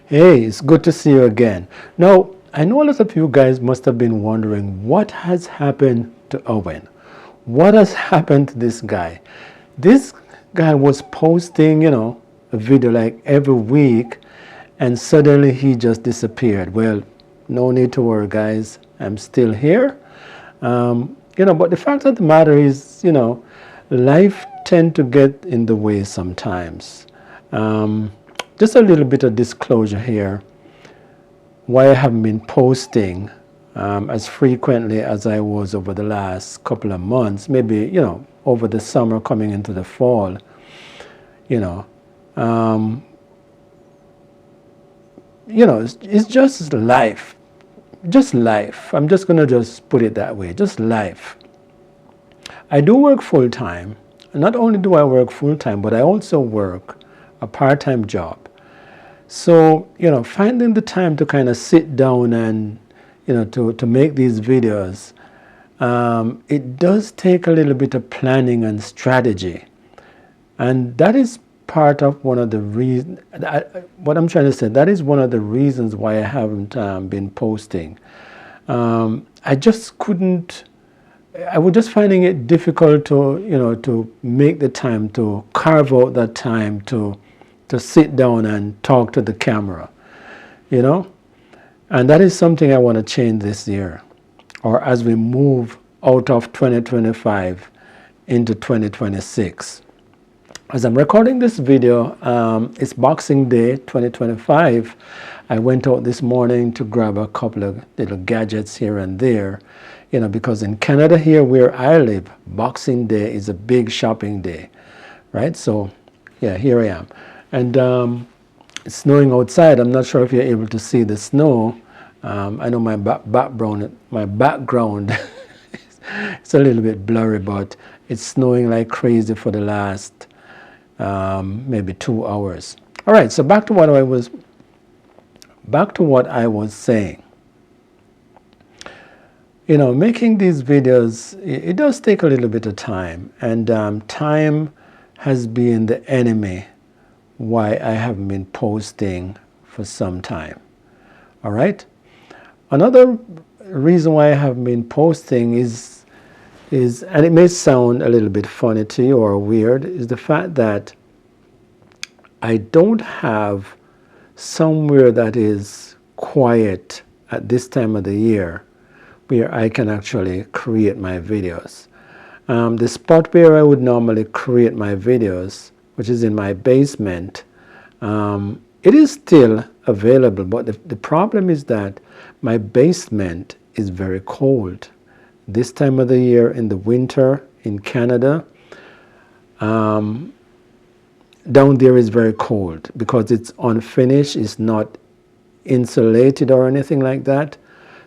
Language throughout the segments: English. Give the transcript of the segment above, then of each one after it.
Hey, it's good to see you again. Now, I know a lot of you guys must have been wondering what has happened to Owen. What has happened to this guy? This guy was posting, a video like every week, and suddenly he just disappeared. Well, no need to worry, guys. I'm still here. But the fact of the matter is, life tend to get in the way sometimes. Um, just a little bit of disclosure here. Why I haven't been posting as frequently as I was over the last couple of months, maybe, over the summer coming into the fall, you know, um, it's just life. Just life. I'm just going to just put it that way. Just life. I do work full time. Not only do I work full time, but I also work a part-time job. So, finding the time to kind of sit down and, to make these videos, it does take a little bit of planning and strategy. And that is part of one of the reasons, what I'm trying to say, that is one of the reasons why I haven't been posting. I just couldn't, I was just finding it difficult to make the time, to carve out that time to sit down and talk to the camera, and that is something I want to change this year, or as we move out of 2025 into 2026. As I'm recording this video, it's Boxing Day 2025. I went out this morning to grab a couple of little gadgets here and there, because in Canada here where I live, Boxing Day is a big shopping day, right? So yeah, here I am. And it's snowing outside. I'm not sure if you're able to see the snow. I know my background it's a little bit blurry, but it's snowing like crazy for the last maybe 2 hours. All right, so back to what I was saying. Making these videos, it does take a little bit of time, and time has been the enemy why I haven't been posting for some time. All right. Another reason why I haven't been posting is, and it may sound a little bit funny to you or weird, is the fact that I don't have somewhere that is quiet at this time of the year where I can actually create my videos. The spot where I would normally create my videos, which is in my basement, it is still available, but the problem is that my basement is very cold. This time of the year in the winter in Canada, down there is very cold because it's unfinished, it's not insulated or anything like that.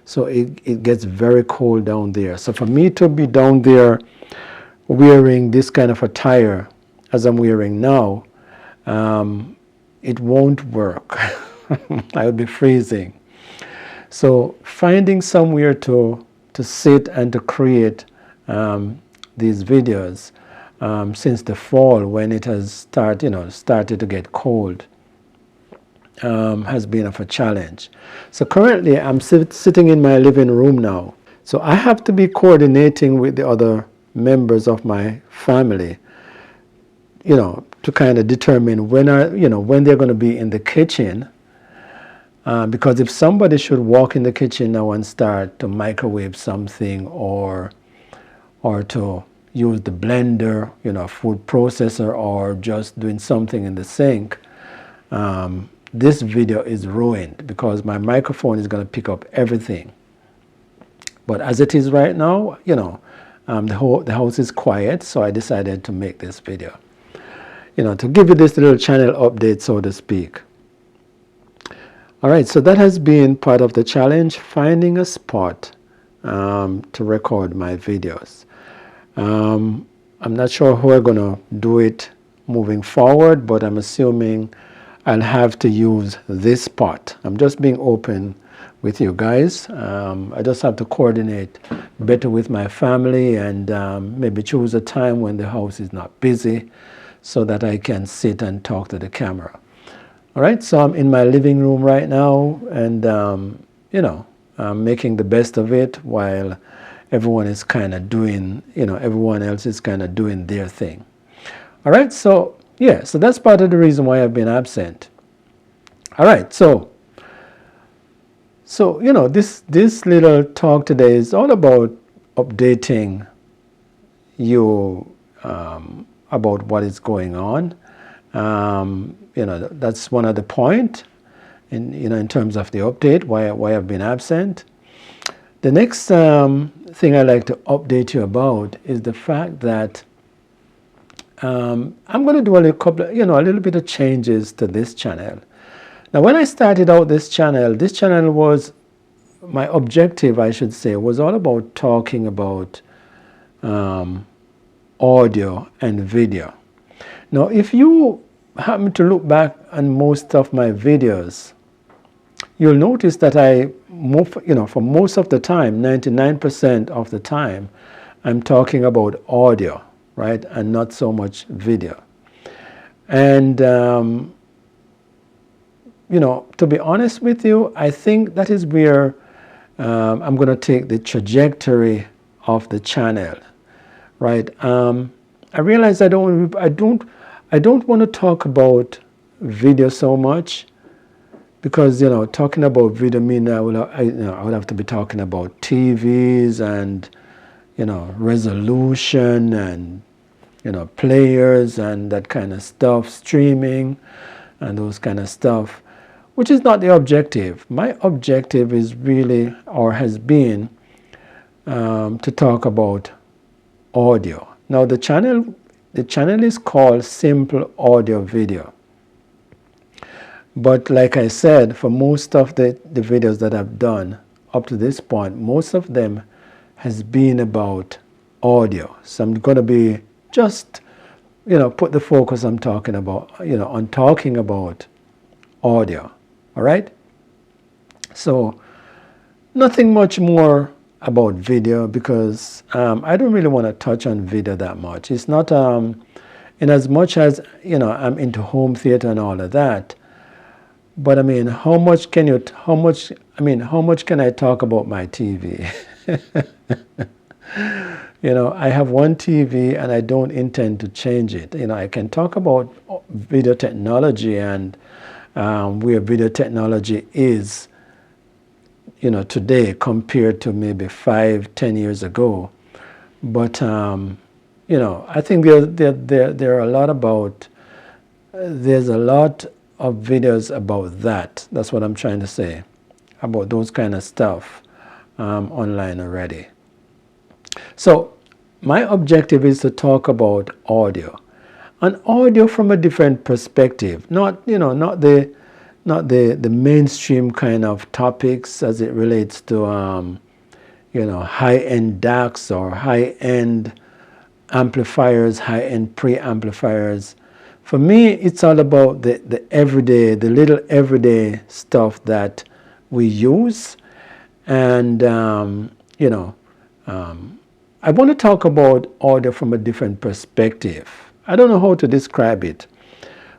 So it gets very cold down there. So for me to be down there wearing this kind of attire as I'm wearing now, it won't work. I would be freezing. So finding somewhere to sit and to create these videos since the fall, when it has started to get cold, has been of a challenge. So currently I'm sitting in my living room now. So I have to be coordinating with the other members of my family, to kind of determine when they're going to be in the kitchen. Because if somebody should walk in the kitchen now and start to microwave something or to use the blender, food processor, or just doing something in the sink, this video is ruined because my microphone is going to pick up everything. But as it is right now, the house is quiet, so I decided to make this video, to give you this little channel update, so to speak. All right, so that has been part of the challenge, finding a spot to record my videos. I'm not sure how we're going to do it moving forward, but I'm assuming I'll have to use this spot. I'm just being open with you guys. I just have to coordinate better with my family and maybe choose a time when the house is not busy so that I can sit and talk to the camera. All right, so I'm in my living room right now, and I'm making the best of it while everyone is kind of doing, everyone else is kind of doing their thing. All right, so yeah, so that's part of the reason why I've been absent. All right, so this little talk today is all about updating you about what is going on. That's one of the point in terms of the update, why I've been absent. The next thing I'd like to update you about is the fact that I'm going to do a little bit of changes to this channel. Now, when I started out this channel was, my objective, I should say, was all about talking about audio and video. Now, if you happen to look back on most of my videos, you'll notice that for most of the time, 99% of the time, I'm talking about audio, right, and not so much video. And to be honest with you, I think that is where I'm going to take the trajectory of the channel, right? I realize I don't want to talk about video so much, because talking about video means I would have to be talking about TVs and resolution and players and that kind of stuff, streaming and those kind of stuff, which is not the objective. My objective is really, or has been, to talk about audio. Now the channel is called Simple Audio Video. But like I said, for most of the videos that I've done up to this point, most of them has been about audio. So I'm going to be just, put the focus I'm talking about, on talking about audio. All right? So nothing much more about video, because I don't really want to touch on video that much. It's not, in as much as, I'm into home theater and all of that. But I mean, how much can I talk about my TV? I have one TV and I don't intend to change it. I can talk about video technology and where video technology is, today compared to maybe 5-10 years ago. But I think there are a lot about. There's a lot of videos about that. That's what I'm trying to say, about those kind of stuff online already. So my objective is to talk about audio, and audio from a different perspective, not the mainstream kind of topics as it relates to high-end DACs or high-end amplifiers, high-end preamplifiers. For me, it's all about the everyday, the little everyday stuff that we use. And, I want to talk about audio from a different perspective. I don't know how to describe it,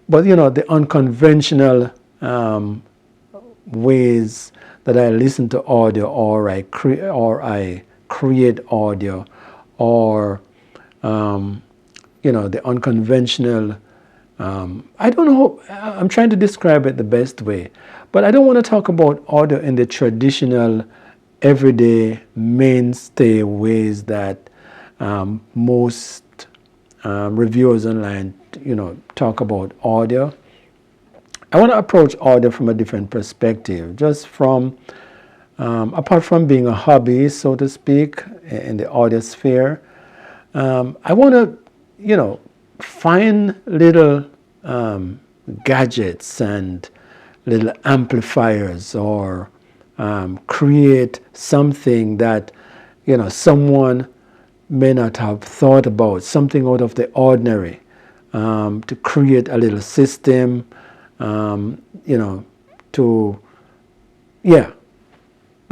but, the unconventional ways that I listen to audio, or I create audio, or, the unconventional. I don't know, I'm trying to describe it the best way, but I don't want to talk about audio in the traditional, everyday, mainstay ways that most reviewers online, talk about audio. I want to approach audio from a different perspective, just from, apart from being a hobby, so to speak, in the audio sphere. I want to, find little gadgets and little amplifiers, or create something that someone may not have thought about, something out of the ordinary, to create a little system, but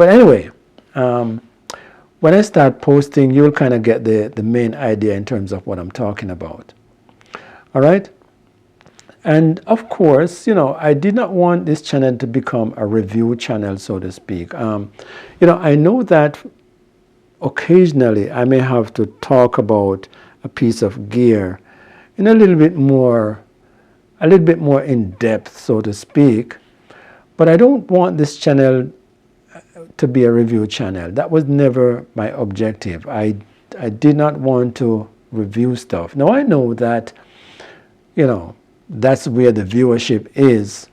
anyway, when I start posting, you'll kind of get the main idea in terms of what I'm talking about. All right? And of course, I did not want this channel to become a review channel, so to speak. I know that occasionally I may have to talk about a piece of gear in a little bit more in depth, so to speak. But I don't want this channel to be a review channel. That was never my objective. I did not want to review stuff. Now I know that, that's where the viewership is.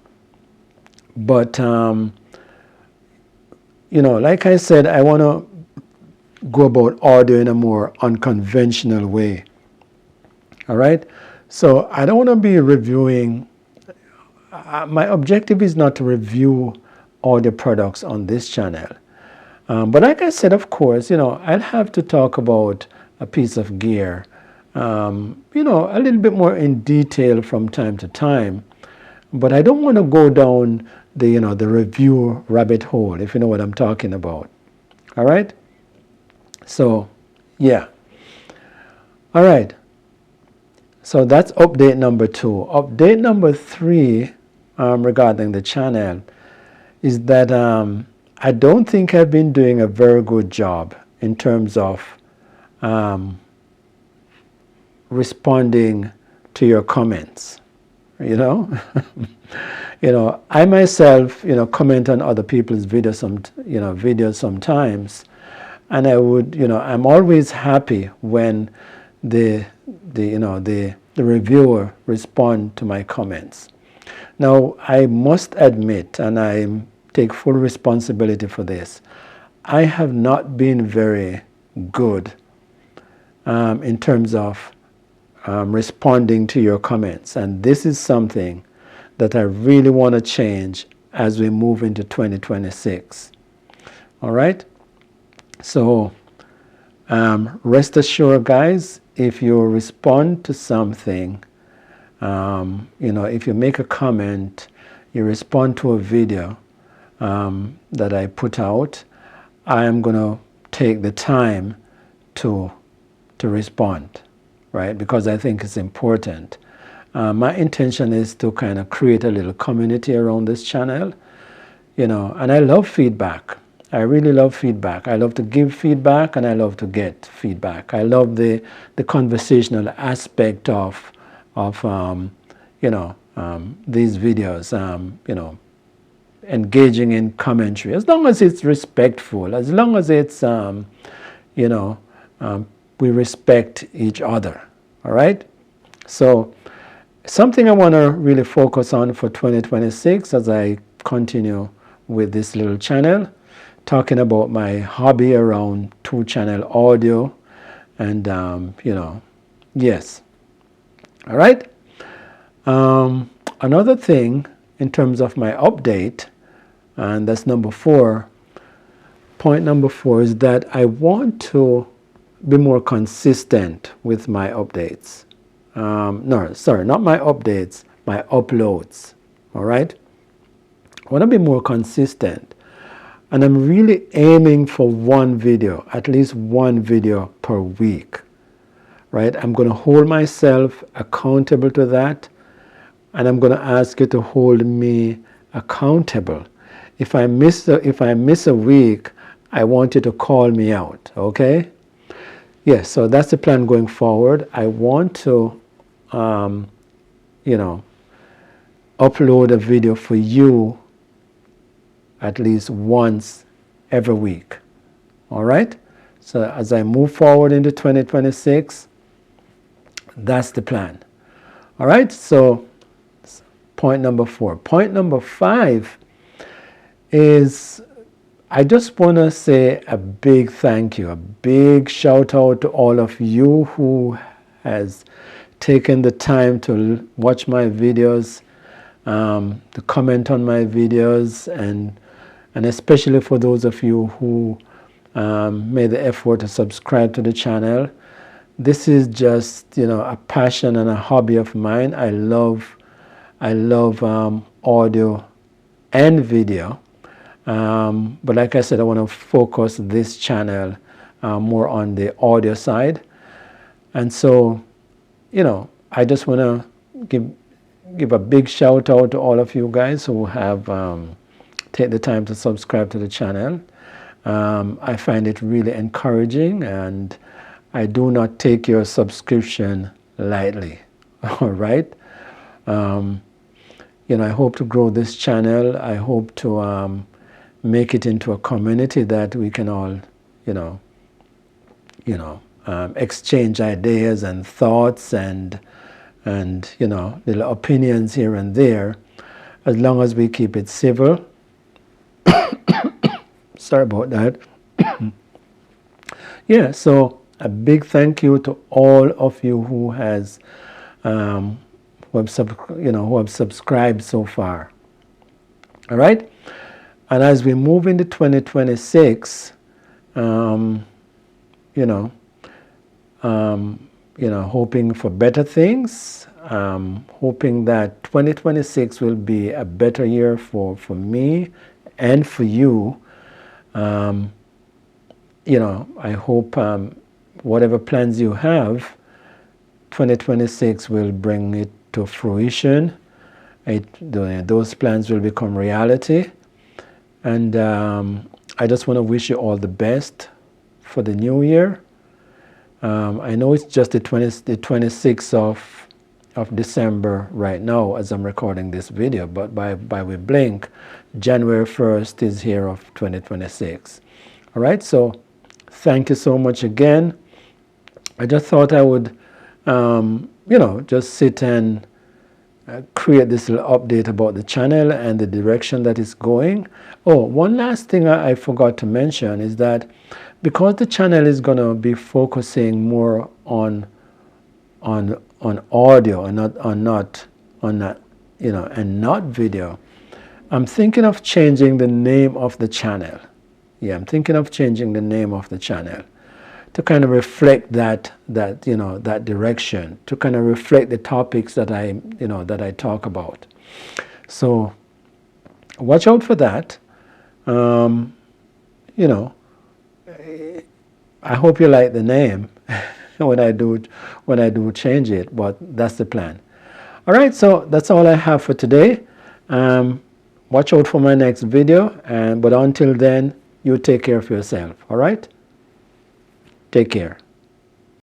But, like I said, I want to go about audio in a more unconventional way. All right? So I don't want to be reviewing. My objective is not to review audio products on this channel. But like I said, of course, I'll have to talk about a piece of gear, a little bit more in detail from time to time. But I don't want to go down the review rabbit hole, if you know what I'm talking about. All right? So, yeah. All right. So that's update number 2. Update number 3 regarding the channel is that I don't think I've been doing a very good job in terms of responding to your comments. I myself, comment on other people's videos sometimes, and I would, I'm always happy when the reviewer respond to my comments. Now, I must admit, and I take full responsibility for this, I have not been very good in terms of responding to your comments. And this is something that I really want to change as we move into 2026. All right? So rest assured, guys, if you respond to something, if you make a comment, you respond to a video that I put out, I am going to take the time to respond, right? Because I think it's important. My intention is to kind of create a little community around this channel, and I love feedback. I really love feedback. I love to give feedback and I love to get feedback. I love the conversational aspect of these videos, engaging in commentary, as long as it's respectful, as long as it's, we respect each other, all right? So something I want to really focus on for 2026 as I continue with this little channel, talking about my hobby around 2-channel audio, and, yes. All right? Another thing in terms of my update, and that's number 4, point number 4 is that I want to be more consistent with my updates. No, sorry, not my updates, my uploads. All right? I want to be more consistent. And I'm really aiming for one video, at least one video per week. Right? I'm going to hold myself accountable to that. And I'm going to ask you to hold me accountable. If I miss a week, I want you to call me out, okay? Yes, so that's the plan going forward. I want to, upload a video for you at least once every week. All right? So as I move forward into 2026, that's the plan. All right? So point number 4. Point number 5 is I just want to say a big thank you, a big shout out to all of you who has taken the time to watch my videos, to comment on my videos, and especially for those of you who made the effort to subscribe to the channel. This is just, a passion and a hobby of mine. I love audio and video. But like I said, I want to focus this channel more on the audio side. And so, I just want to give a big shout out to all of you guys who have take the time to subscribe to the channel. I find it really encouraging, and I do not take your subscription lightly. All right. You know, I hope to grow this channel. I hope to make it into a community that we can all, exchange ideas and thoughts and little opinions here and there, as long as we keep it civil. Sorry about that. Yeah, so a big thank you to all of you who has who have subscribed so far. All right, and as we move into 2026, hoping for better things, hoping that 2026 will be a better year for me and for you. I hope whatever plans you have, 2026 will bring it to fruition. Those plans will become reality. And I just want to wish you all the best for the new year. I know it's just the 26th of December right now as I'm recording this video, but by we blink, January 1st is here of 2026. All right, so thank you so much again. I just thought I would, just sit and create this little update about the channel and the direction that it's going. Oh, one last thing I forgot to mention is that because the channel is going to be focusing more on audio and not video, I'm thinking of changing the name of the channel. Yeah, I'm thinking of changing the name of the channel to kind of reflect that direction, to kind of reflect the topics that I talk about. So watch out for that. I hope you like the name when I do change it, but that's the plan. All right, so that's all I have for today. Watch out for my next video, but until then, you take care of yourself. All right, take care.